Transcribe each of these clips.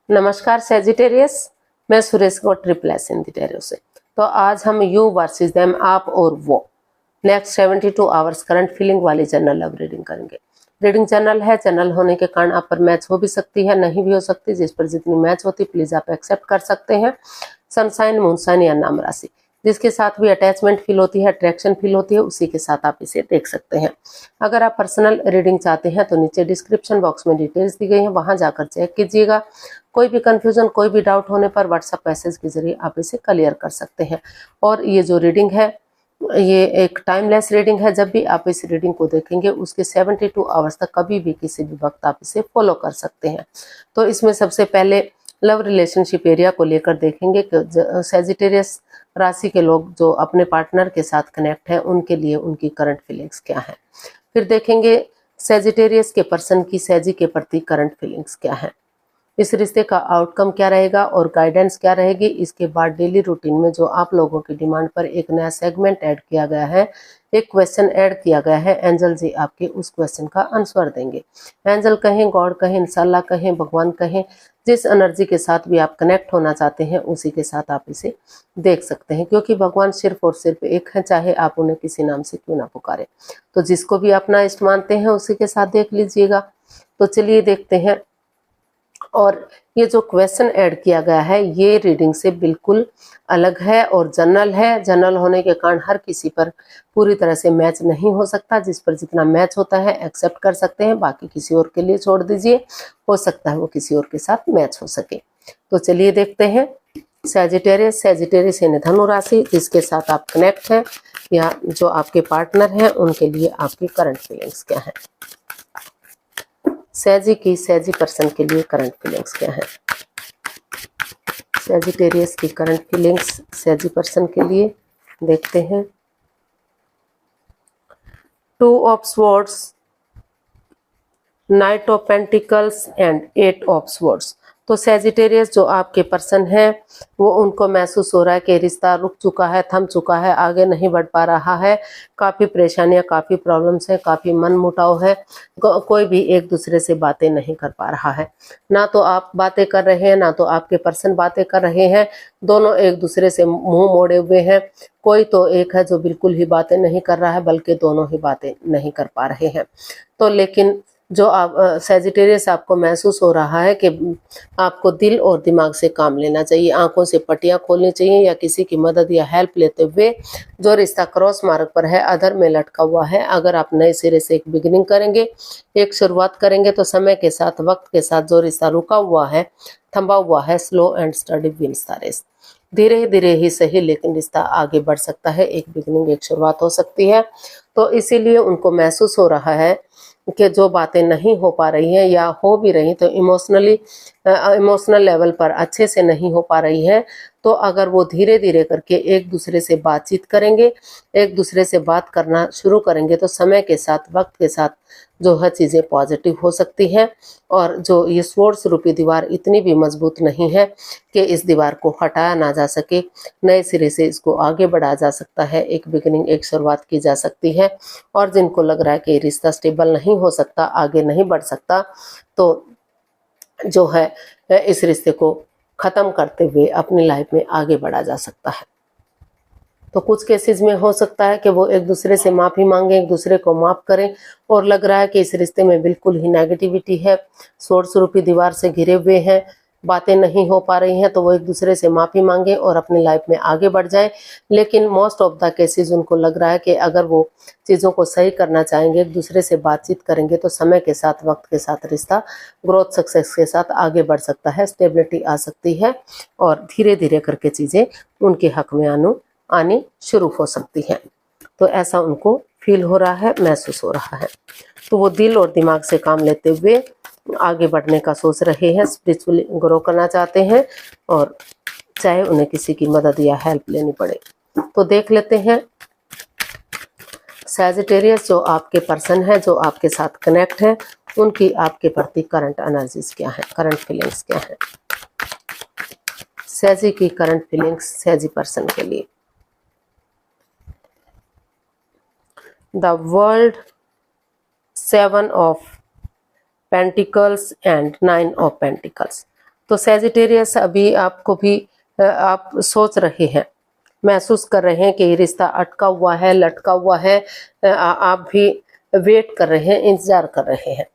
नमस्कार सेजिटेरियस, मैं सुरेश को ट्रिप्लेस इन टैरो से। तो आज हम यू वर्सेस देम, आप और वो, नेक्स्ट 72 आवर्स करंट फीलिंग वाली जनरल लव रीडिंग करेंगे। रीडिंग जनरल है, जनरल होने के कारण आप पर मैच हो भी सकती है, नहीं भी हो सकती। जिस पर जितनी मैच होती प्लीज आप एक्सेप्ट कर सकते हैं। सनसाइन, मूनसाइन या नाम राशि, जिसके साथ भी अटैचमेंट फील होती है, अट्रैक्शन फील होती है, उसी के साथ आप इसे देख सकते हैं। अगर आप पर्सनल रीडिंग चाहते हैं तो नीचे डिस्क्रिप्शन बॉक्स में डिटेल्स दी गई हैं, वहां जाकर चेक कीजिएगा। कोई भी कंफ्यूजन, कोई भी डाउट होने पर व्हाट्सएप मैसेज के जरिए आप इसे क्लियर कर सकते हैं। और ये जो रीडिंग है ये एक टाइमलेस रीडिंग है। जब भी आप इस रीडिंग को देखेंगे उसके 72 आवर्स तक कभी भी किसी भी वक्त आप इसे फॉलो कर सकते हैं। तो इसमें सबसे पहले लव रिलेशनशिप एरिया को लेकर देखेंगे कि सेजिटेरियस राशि के लोग जो अपने पार्टनर के साथ कनेक्ट हैं उनके लिए उनकी करंट फीलिंग्स क्या है। फिर देखेंगे सेजिटेरियस के पर्सन की सेजी के प्रति करंट फीलिंग्स क्या है, इस रिश्ते का आउटकम क्या रहेगा और गाइडेंस क्या रहेगी। इसके बाद डेली रूटीन में जो आप लोगों की डिमांड पर एक नया सेगमेंट ऐड किया गया है, एक क्वेश्चन ऐड किया गया है, एंजल जी आपके उस क्वेश्चन का आंसर देंगे। एंजल कहें, गॉड कहें, इंशाल्लाह कहें, भगवान कहें, जिस एनर्जी के साथ भी आप कनेक्ट होना चाहते हैं उसी के साथ आप इसे देख सकते हैं, क्योंकि भगवान सिर्फ और सिर्फ एक है, चाहे आप उन्हें किसी नाम से क्यों ना पुकारे। तो जिसको भी अपना इष्ट मानते हैं उसी के साथ देख लीजिएगा। तो चलिए देखते हैं। और ये जो क्वेश्चन ऐड किया गया है ये रीडिंग से बिल्कुल अलग है और जनरल है। जनरल होने के कारण हर किसी पर पूरी तरह से मैच नहीं हो सकता। जिस पर जितना मैच होता है एक्सेप्ट कर सकते हैं, बाकी किसी और के लिए छोड़ दीजिए, हो सकता है वो किसी और के साथ मैच हो सके। तो चलिए देखते हैं। सेजिटेरियस, सेजिटेरियस यानी धनु राशि, जिसके साथ आप कनेक्ट हैं या जो आपके पार्टनर हैं उनके लिए आपकी करंट फीलिंग्स क्या है। सेजी की, सेजी पर्सन के लिए करंट फीलिंग्स क्या है। सेजिटेरियस की करंट फीलिंग्स सेजी पर्सन के लिए देखते हैं। 2 of swords, night of pentacles and 8 of swords. तो सेजिटेरियस जो आपके पर्सन है वो उनको महसूस हो रहा है कि रिश्ता रुक चुका है, थम चुका है, आगे नहीं बढ़ पा रहा है। काफ़ी परेशानियां, काफ़ी प्रॉब्लम्स है, काफ़ी मन मुटाव है। कोई भी एक दूसरे से बातें नहीं कर पा रहा है। ना तो आप बातें कर रहे हैं ना तो आपके पर्सन बातें कर रहे हैं। दोनों एक दूसरे से मुंह मोड़े हुए हैं। कोई तो एक है जो बिल्कुल ही बातें नहीं कर रहा है, बल्कि दोनों ही बातें नहीं कर पा रहे हैं। तो लेकिन जो आप सेजिटेरियस आपको महसूस हो रहा है कि आपको दिल और दिमाग से काम लेना चाहिए, आंखों से पट्टियां खोलनी चाहिए या किसी की मदद या हेल्प लेते हुए जो रिश्ता क्रॉस मार्ग पर है, अधर में लटका हुआ है, अगर आप नए सिरे से एक बिगिनिंग करेंगे, एक शुरुआत करेंगे तो समय के साथ, वक्त के साथ जो रिश्ता रुका हुआ है, थंबा हुआ है, slow and study wins the race. धीरे धीरे ही सही लेकिन रिश्ता आगे बढ़ सकता है, एक बिगिनिंग, एक शुरुआत हो सकती है। तो इसीलिए उनको महसूस हो रहा है कि जो बातें नहीं हो पा रही हैं या हो भी रही तो इमोशनल लेवल पर अच्छे से नहीं हो पा रही है। तो अगर वो धीरे धीरे करके एक दूसरे से बातचीत करेंगे, एक दूसरे से बात करना शुरू करेंगे तो समय के साथ, वक्त के साथ जो है चीज़ें पॉजिटिव हो सकती हैं। और जो ये स्वॉर्ड्स रूपी दीवार इतनी भी मजबूत नहीं है कि इस दीवार को हटाया ना जा सके, नए सिरे से इसको आगे बढ़ाया जा सकता है, एक बिगिनिंग, एक शुरुआत की जा सकती है। और जिनको लग रहा है कि रिश्ता स्टेबल नहीं हो सकता, आगे नहीं बढ़ सकता, तो जो है इस रिश्ते को ख़त्म करते हुए अपनी लाइफ में आगे बढ़ा जा सकता है। तो कुछ केसेस में हो सकता है कि वो एक दूसरे से माफ़ी मांगें, एक दूसरे को माफ़ करें, और लग रहा है कि इस रिश्ते में बिल्कुल ही नेगेटिविटी है, सोर्स रूपी दीवार से घिरे हुए हैं, बातें नहीं हो पा रही हैं, तो वो एक दूसरे से माफ़ी मांगें और अपनी लाइफ में आगे बढ़ जाए। लेकिन मोस्ट ऑफ द केसेस उनको लग रहा है कि अगर वो चीज़ों को सही करना चाहेंगे, एक दूसरे से बातचीत करेंगे तो समय के साथ, वक्त के साथ रिश्ता ग्रोथ, सक्सेस के साथ आगे बढ़ सकता है, स्टेबिलिटी आ सकती है और धीरे धीरे करके चीज़ें उनके हक में आनी शुरू हो सकती है। तो ऐसा उनको फील हो रहा है, महसूस हो रहा है। तो वो दिल और दिमाग से काम लेते हुए आगे बढ़ने का सोच रहे हैं, स्पिरिचुअली ग्रो करना चाहते हैं, और चाहे उन्हें किसी की मदद या हेल्प लेनी पड़े। तो देख लेते हैं सैजिटेरियस जो आपके पर्सन है, जो आपके साथ कनेक्ट है, उनकी आपके प्रति करंट एनर्जीज क्या है, करंट फीलिंग्स क्या है। सैजी की करंट फीलिंग्स सैजी पर्सन के लिए। The world, 7 of Pentacles and 9 of Pentacles। तो सैजिटेरियस अभी आपको भी आप सोच रहे हैं, महसूस कर रहे हैं कि ये रिश्ता अटका हुआ है, लटका हुआ है। आप भी वेट कर रहे हैं, इंतजार कर रहे हैं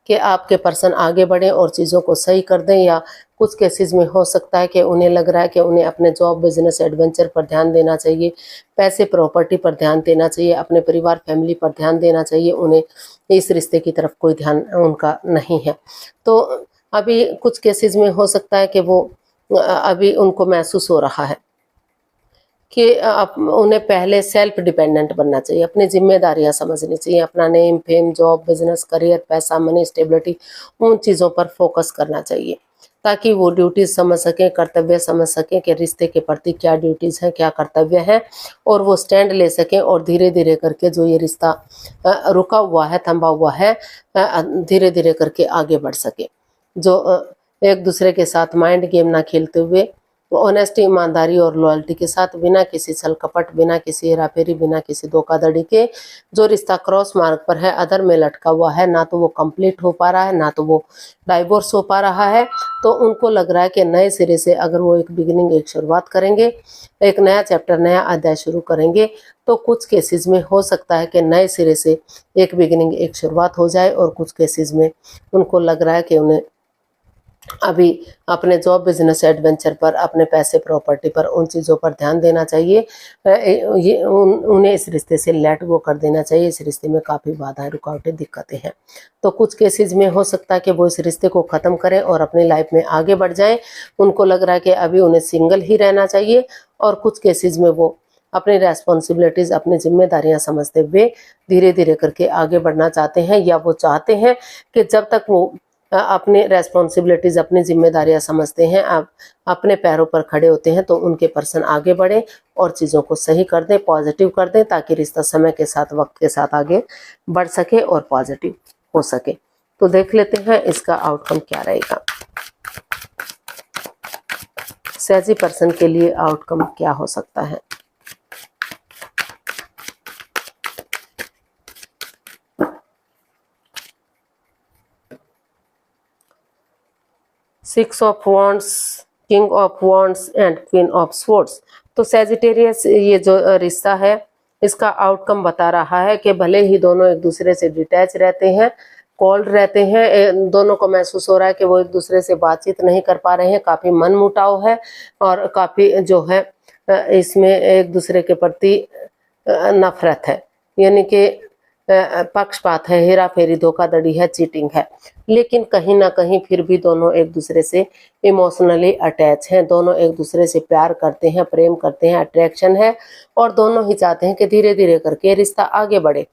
कि आपके पर्सन आगे बढ़े और चीज़ों को सही कर दें। या कुछ केसेस में हो सकता है कि उन्हें लग रहा है कि उन्हें अपने जॉब, बिजनेस, एडवेंचर पर ध्यान देना चाहिए, पैसे, प्रॉपर्टी पर ध्यान देना चाहिए, अपने परिवार, फैमिली पर ध्यान देना चाहिए। उन्हें इस रिश्ते की तरफ कोई ध्यान उनका नहीं है। तो अभी कुछ केसेस में हो सकता है कि वो अभी उनको महसूस हो रहा है कि उन्हें पहले सेल्फ डिपेंडेंट बनना चाहिए, अपनी जिम्मेदारियां समझनी चाहिए, अपना name, fame, job, business, career, पैसा, मनी, स्टेबिलिटी, उन चीज़ों पर फोकस करना चाहिए ताकि वो ड्यूटीज समझ सकें, कर्तव्य समझ सकें कि रिश्ते के प्रति क्या ड्यूटीज हैं, क्या कर्तव्य हैं, और वो स्टैंड ले सकें और धीरे धीरे करके जो ये रिश्ता रुका हुआ है, थमा हुआ है, धीरे धीरे करके आगे बढ़ सके। जो एक दूसरे के साथ माइंड गेम ना खेलते हुए ऑनेस्टी, ईमानदारी और लॉयल्टी के साथ, बिना किसी छल कपट, बिना किसी हेराफेरी, बिना किसी धोखाधड़ी के जो रिश्ता क्रॉस मार्ग पर है, अधर में लटका हुआ है, ना तो वो कंप्लीट हो पा रहा है, ना तो वो डाइवोर्स हो पा रहा है, तो उनको लग रहा है कि नए सिरे से अगर वो एक बिगिनिंग, एक शुरुआत करेंगे, एक नया चैप्टर, नया अध्याय शुरू करेंगे, तो कुछ केसेस में हो सकता है कि नए सिरे से एक बिगिनिंग, एक शुरुआत हो जाए। और कुछ केसेस में उनको लग रहा है कि उन्हें अभी अपने जॉब, बिजनेस, एडवेंचर पर, अपने पैसे, प्रॉपर्टी पर, उन चीज़ों पर ध्यान देना चाहिए। उन्हें इस रिश्ते से लेट गो कर देना चाहिए। इस रिश्ते में काफ़ी बाधाएं, रुकावटें, दिक्कतें हैं। तो कुछ केसेस में हो सकता है कि वो इस रिश्ते को ख़त्म करें और अपनी लाइफ में आगे बढ़ जाएं। उनको लग रहा है कि अभी उन्हें सिंगल ही रहना चाहिए। और कुछ केसेस में वो अपनी रेस्पॉन्सिबिलिटीज़, अपनी जिम्मेदारियां समझते हुए धीरे धीरे करके आगे बढ़ना चाहते हैं, या वो चाहते हैं कि जब तक वो अपने रेस्पॉन्सिबिलिटीज़, अपनी जिम्मेदारियां समझते हैं, आप अपने पैरों पर खड़े होते हैं, तो उनके पर्सन आगे बढ़े और चीज़ों को सही कर दें, पॉजिटिव कर दें, ताकि रिश्ता समय के साथ, वक्त के साथ आगे बढ़ सके और पॉजिटिव हो सके। तो देख लेते हैं इसका आउटकम क्या रहेगा। सैजी पर्सन के लिए आउटकम क्या हो सकता है। Six of wands, king of wands and queen of swords. तो सैजिटेरियस, ये जो रिश्ता है, इसका आउटकम बता रहा है कि भले ही दोनों एक दूसरे से डिटैच रहते हैं, कोल्ड रहते हैं, दोनों को महसूस हो रहा है कि वो एक दूसरे से बातचीत नहीं कर पा रहे हैं, काफ़ी मन मुटाव है और काफ़ी जो है इसमें एक दूसरे के प्रति नफरत है, यानी कि पक्षपात है, हेरा फेरी, धोखाधड़ी है, चीटिंग है। लेकिन कहीं ना कहीं फिर भी दोनों एक दूसरे से इमोशनली अटैच हैं, दोनों एक दूसरे से प्यार करते हैं, प्रेम करते हैं, अट्रैक्शन है, और दोनों ही चाहते हैं कि धीरे धीरे करके रिश्ता आगे बढ़े,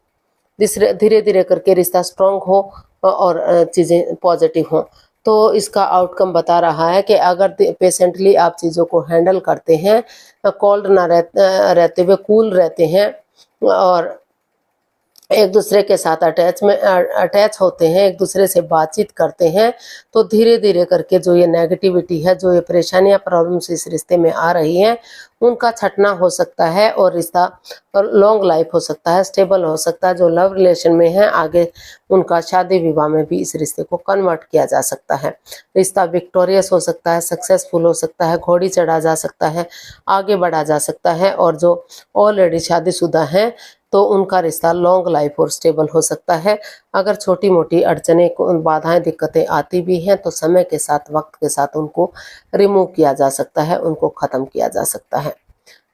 धीरे धीरे करके रिश्ता स्ट्रांग हो और चीज़ें पॉजिटिव हों। तो इसका आउटकम बता रहा है कि अगर पेशेंटली आप चीज़ों को हैंडल करते हैं, कोल्ड ना रहते हुए कूल रहते हैं और एक दूसरे के साथ अटैच होते हैं, एक दूसरे से बातचीत करते हैं, तो धीरे धीरे करके जो ये नेगेटिविटी है, जो ये परेशानियां, प्रॉब्लम्स इस रिश्ते में आ रही हैं, उनका छटना हो सकता है और रिश्ता लॉन्ग लाइफ हो सकता है, स्टेबल हो सकता है। जो लव रिलेशन में है, आगे उनका शादी विवाह में भी इस रिश्ते को कन्वर्ट किया जा सकता है। रिश्ता विक्टोरियस हो सकता है, सक्सेसफुल हो सकता है, घोड़ी चढ़ा जा सकता है, आगे बढ़ा जा सकता है। और जो ऑलरेडी शादीशुदा हैं, तो उनका रिश्ता लॉन्ग लाइफ और स्टेबल हो सकता है। अगर छोटी मोटी अड़चनें, बाधाएं, दिक्कतें आती भी हैं, तो समय के साथ, वक्त के साथ उनको रिमूव किया जा सकता है, उनको ख़त्म किया जा सकता है।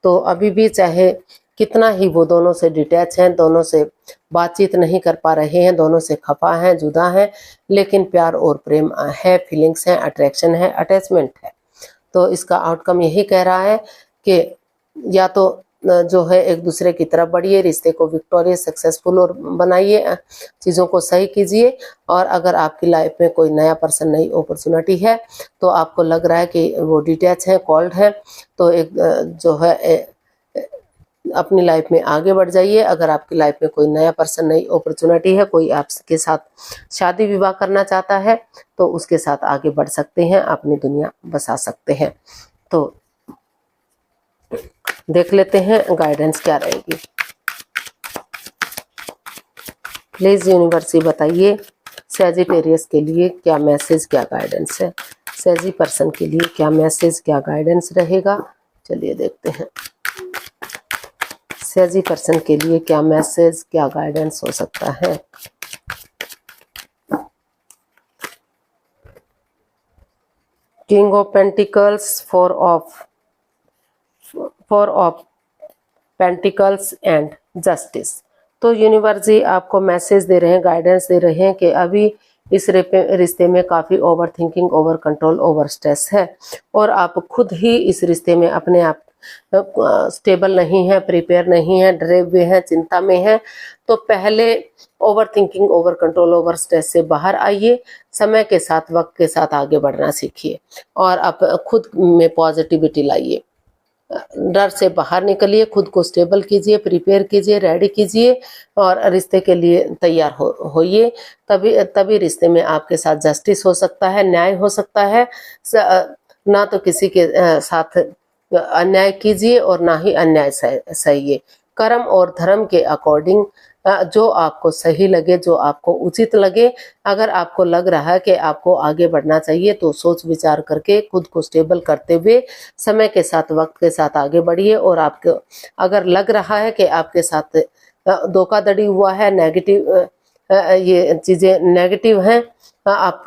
तो अभी भी चाहे कितना ही वो दोनों से डिटैच हैं, दोनों से बातचीत नहीं कर पा रहे हैं, दोनों से खफा हैं, जुदा हैं, लेकिन प्यार और प्रेम है, फीलिंग्स हैं, अट्रैक्शन है, अटैचमेंट है। तो इसका आउटकम यही कह रहा है कि या तो जो है एक दूसरे की तरफ बढ़िए, रिश्ते को विक्टोरियस, सक्सेसफुल और बनाइए, चीज़ों को सही कीजिए। और अगर आपकी लाइफ में कोई नया पर्सन, नई अपॉर्चुनिटी है, तो आपको लग रहा है कि वो डिटैच है, कोल्ड है, तो एक जो है अपनी लाइफ में आगे बढ़ जाइए। अगर आपकी लाइफ में कोई नया पर्सन, नई अपॉर्चुनिटी है, कोई आपके साथ शादी विवाह करना चाहता है, तो उसके साथ आगे बढ़ सकते हैं, अपनी दुनिया बसा सकते हैं। तो देख लेते हैं गाइडेंस क्या रहेगी। प्लीज यूनिवर्स बताइए सैजिटेरियस के लिए क्या मैसेज, क्या गाइडेंस है सैजी पर्सन के लिए क्या मैसेज, क्या गाइडेंस रहेगा, चलिए देखते हैं सैजी पर्सन के लिए क्या मैसेज, क्या गाइडेंस हो सकता है। King of pentacles, four of pentacles and justice. तो यूनिवर्स जी आपको मैसेज दे रहे हैं, गाइडेंस दे रहे हैं कि अभी इस रिश्ते में काफ़ी over thinking, over control, over stress है और आप खुद ही इस रिश्ते में अपने आप स्टेबल नहीं है, प्रिपेयर नहीं है, डरे हुए हैं, चिंता में हैं। तो पहले over thinking, over control, over stress से बाहर आइए, समय के साथ, वक्त के साथ आगे बढ़ना सीखिए और आप खुद में पॉजिटिविटी लाइए। डर से बाहर निकलिए, खुद को स्टेबल कीजिए, प्रिपेयर कीजिए, रेडी कीजिए और रिश्ते के लिए तैयार होइए। तभी रिश्ते में आपके साथ जस्टिस हो सकता है, न्याय हो सकता है। ना तो किसी के साथ अन्याय कीजिए और ना ही अन्याय सहिए। कर्म और धर्म के अकॉर्डिंग जो आपको सही लगे, जो आपको उचित लगे, अगर आपको लग रहा है कि आपको आगे बढ़ना चाहिए तो सोच विचार करके खुद को स्टेबल करते हुए समय के साथ, वक्त के साथ आगे बढ़िए। और आपको अगर लग रहा है कि आपके साथ धोखाधड़ी हुआ है, नेगेटिव ये चीज़ें नेगेटिव हैं, आप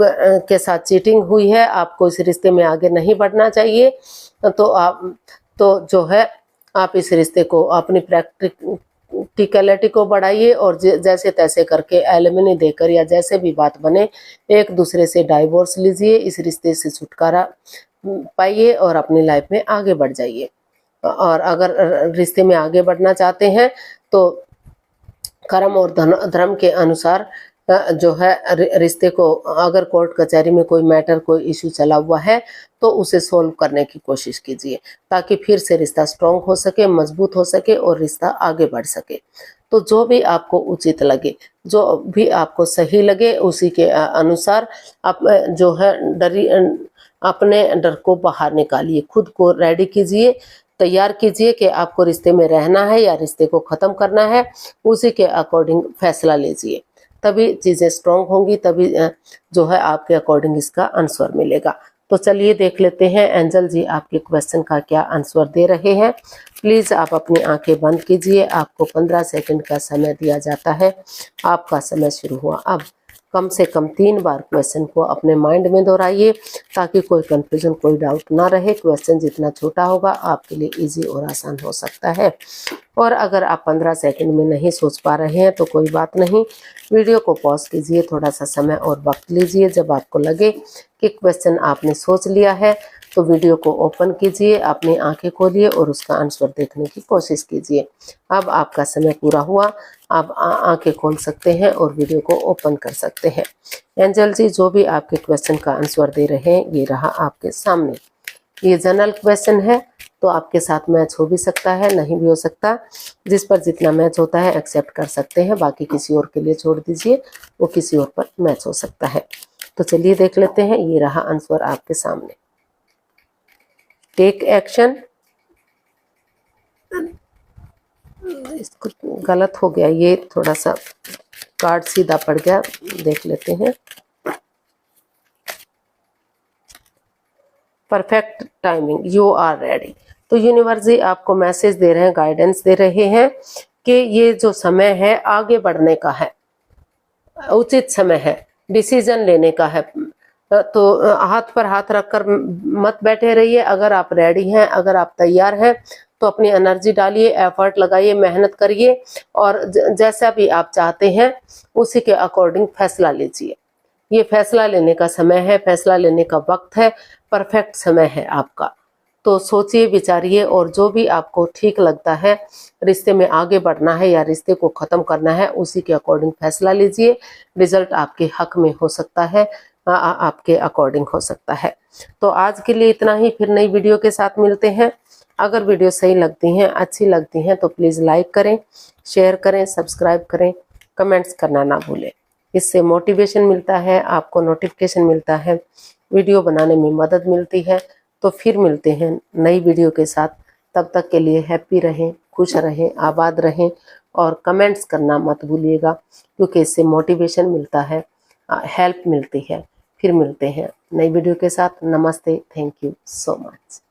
के साथ चीटिंग हुई है, आपको इस रिश्ते में आगे नहीं बढ़ना चाहिए, तो जो है आप इस रिश्ते को, अपनी प्रैक्टिकलिटी को बढ़ाइए और जैसे तैसे करके एलिमनी देकर या जैसे भी बात बने एक दूसरे से डाइवोर्स लीजिए, इस रिश्ते से छुटकारा पाइए और अपनी लाइफ में आगे बढ़ जाइए। और अगर रिश्ते में आगे बढ़ना चाहते हैं तो कर्म और धर्म के अनुसार जो है रिश्ते को, अगर कोर्ट कचहरी में कोई मैटर, कोई इशू चला हुआ है तो उसे सोल्व करने की कोशिश कीजिए ताकि फिर से रिश्ता स्ट्रांग हो सके, मजबूत हो सके और रिश्ता आगे बढ़ सके। तो जो भी आपको उचित लगे, जो भी आपको सही लगे, उसी के अनुसार आप जो है अपने डर को बाहर निकालिए, खुद को रेडी कीजिए, तैयार कीजिए कि आपको रिश्ते में रहना है या रिश्ते को ख़त्म करना है, उसी के अकॉर्डिंग फैसला लीजिए। तभी चीज़ें स्ट्रांग होंगी, तभी जो है आपके अकॉर्डिंग इसका आंसर मिलेगा। तो चलिए देख लेते हैं एंजल जी आपके क्वेश्चन का क्या आंसर दे रहे हैं। प्लीज़ आप अपनी आंखें बंद कीजिए, आपको 15 सेकंड का समय दिया जाता है। आपका समय शुरू हुआ। अब कम से कम 3 बार क्वेश्चन को अपने माइंड में दोहराइए ताकि कोई कंफ्यूजन, कोई डाउट ना रहे। क्वेश्चन जितना छोटा होगा आपके लिए इजी और आसान हो सकता है। और अगर आप 15 सेकंड में नहीं सोच पा रहे हैं तो कोई बात नहीं, वीडियो को पॉज कीजिए, थोड़ा सा समय और वक्त लीजिए। जब आपको लगे कि क्वेश्चन आपने सोच लिया है तो वीडियो को ओपन कीजिए, अपनी आंखें खोलिए और उसका आंसर देखने की कोशिश कीजिए। अब आपका समय पूरा हुआ, आप आंखें खोल सकते हैं और वीडियो को ओपन कर सकते हैं। एंजल जी जो भी आपके क्वेश्चन का आंसर दे रहे हैं ये रहा आपके सामने। ये जनरल क्वेश्चन है तो आपके साथ मैच हो भी सकता है, नहीं भी हो सकता। जिस पर जितना मैच होता है एक्सेप्ट कर सकते हैं, बाकी किसी और के लिए छोड़ दीजिए, वो किसी और पर मैच हो सकता है। तो चलिए देख लेते हैं, ये रहा आंसर आपके सामने। Take action. इसको गलत हो गया, ये थोड़ा सा कार्ड सीधा पड़ गया, देख लेते हैं। Perfect timing, you are ready. तो यूनिवर्स जी आपको मैसेज दे रहे हैं, गाइडेंस दे रहे हैं कि ये जो समय है आगे बढ़ने का है, उचित समय है, डिसीजन लेने का है। तो हाथ पर हाथ रखकर मत बैठे रहिए। अगर आप रेडी हैं, अगर आप तैयार हैं तो अपनी एनर्जी डालिए, एफर्ट लगाइए, मेहनत करिए और जैसा भी आप चाहते हैं उसी के अकॉर्डिंग फैसला लीजिए। ये फैसला लेने का समय है, फैसला लेने का वक्त है, परफेक्ट समय है आपका। तो सोचिए, विचारिए और जो भी आपको ठीक लगता है, रिश्ते में आगे बढ़ना है या रिश्ते को ख़त्म करना है, उसी के अकॉर्डिंग फैसला लीजिए। रिजल्ट आपके हक में हो सकता है, आपके अकॉर्डिंग हो सकता है। तो आज के लिए इतना ही, फिर नई वीडियो के साथ मिलते हैं। अगर वीडियो सही लगती हैं, अच्छी लगती हैं तो प्लीज़ लाइक करें, शेयर करें, सब्सक्राइब करें, कमेंट्स करना ना भूलें। इससे मोटिवेशन मिलता है, आपको नोटिफिकेशन मिलता है, वीडियो बनाने में मदद मिलती है। तो फिर मिलते हैं नई वीडियो के साथ। तब तक के लिए हैप्पी रहें, खुश रहें, आबाद रहें और कमेंट्स करना मत भूलिएगा क्योंकि इससे मोटिवेशन मिलता है, हेल्प मिलती है। फिर मिलते हैं नई वीडियो के साथ। नमस्ते, थैंक यू सो मच।